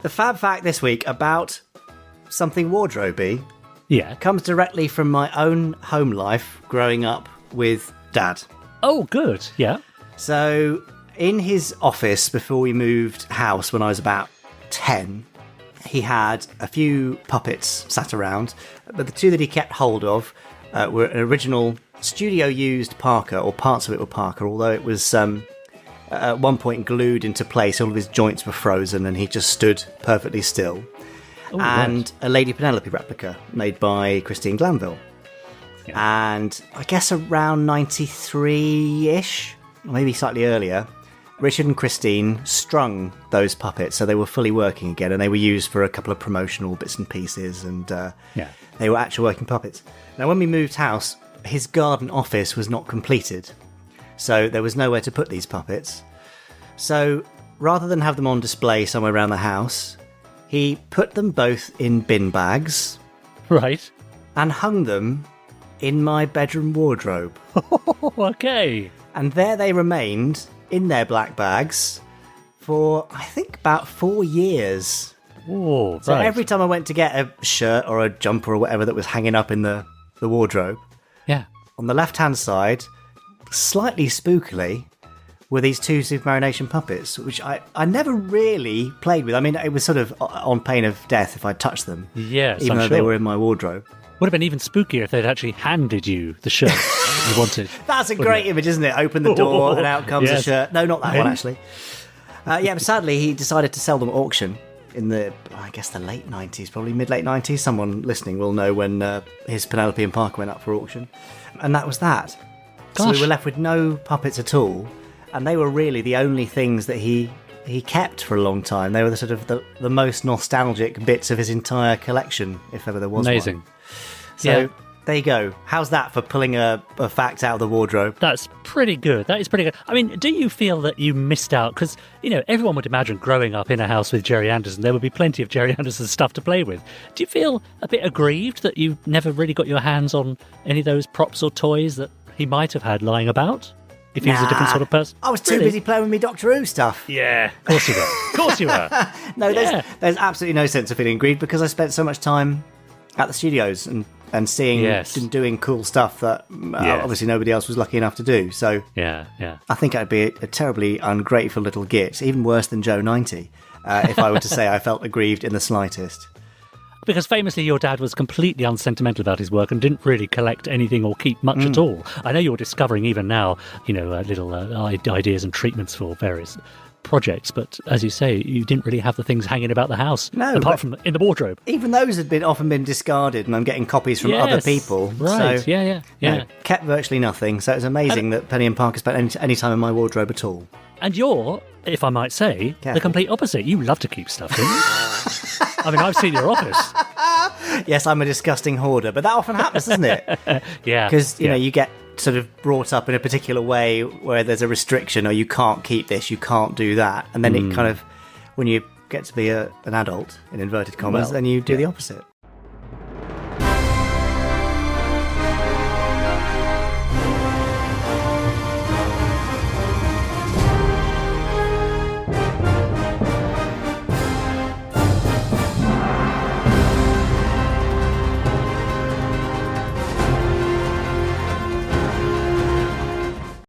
The fab fact this week about something wardrobe-y comes directly from my own home life growing up with Dad. Oh, good. Yeah. So, in his office before we moved house when I was about 10, he had a few puppets sat around, but the two that he kept hold of were an original studio-used Parker, or parts of it were Parker, although it was at one point glued into place. All of his joints were frozen and he just stood perfectly still. Oh, and a Lady Penelope replica made by Christine Glanville. Yeah. And I guess around 93-ish, or maybe slightly earlier, Richard and Christine strung those puppets so they were fully working again, and they were used for a couple of promotional bits and pieces, and they were actual working puppets. Now, when we moved house, his garden office was not completed, so there was nowhere to put these puppets. So rather than have them on display somewhere around the house, he put them both in bin bags. Right. And hung them in my bedroom wardrobe. Okay. And there they remained in their black bags for, I think, about 4 years. Oh, so every time I went to get a shirt or a jumper or whatever that was hanging up in the wardrobe, on the left-hand side, slightly spookily, were these two Supermarination puppets, which I never really played with. I mean, it was sort of on pain of death if I touched them. Yes, even though they were in my wardrobe. Would have been even spookier if they'd actually handed you the shirt you wanted. That's a great image, isn't it? Open the door and out comes a shirt. No, not that one, actually. But sadly, he decided to sell them at auction in the late 90s, probably mid-late 90s. Someone listening will know when his Penelope and Parker went up for auction. And that was that. Gosh. So we were left with no puppets at all. And they were really the only things that he kept for a long time. They were the sort of the most nostalgic bits of his entire collection, if ever there was Amazing. One. So there you go. How's that for pulling a fact out of the wardrobe? That's pretty good. That is pretty good. I mean, do you feel that you missed out? Because, everyone would imagine growing up in a house with Gerry Anderson, there would be plenty of Gerry Anderson stuff to play with. Do you feel a bit aggrieved that you never really got your hands on any of those props or toys that he might have had lying about? If he was a different sort of person? I was too busy playing with me Doctor Who stuff. Yeah, of course you were. Of course you were. No, there's absolutely no sense of feeling aggrieved because I spent so much time at the studios and seeing and doing cool stuff that obviously nobody else was lucky enough to do. So I think I'd be a terribly ungrateful little git, even worse than Joe 90, if I were to say I felt aggrieved in the slightest. Because famously your dad was completely unsentimental about his work and didn't really collect anything or keep much at all. I know you're discovering even now, little ideas and treatments for various projects, but as you say, you didn't really have the things hanging about the house apart from in the wardrobe. Even those had often been discarded, and I'm getting copies from other people. Right, so, kept virtually nothing, so it's amazing that Penny and Parker spent any time in my wardrobe at all. And you're, if I might say, the complete opposite. You love to keep stuff in. I mean, I've seen your office. Yes, I'm a disgusting hoarder, but that often happens, doesn't it? Yeah. Because, you get sort of brought up in a particular way where there's a restriction, or you can't keep this, you can't do that. And then it kind of, when you get to be an adult, in inverted commas, then you do the opposite.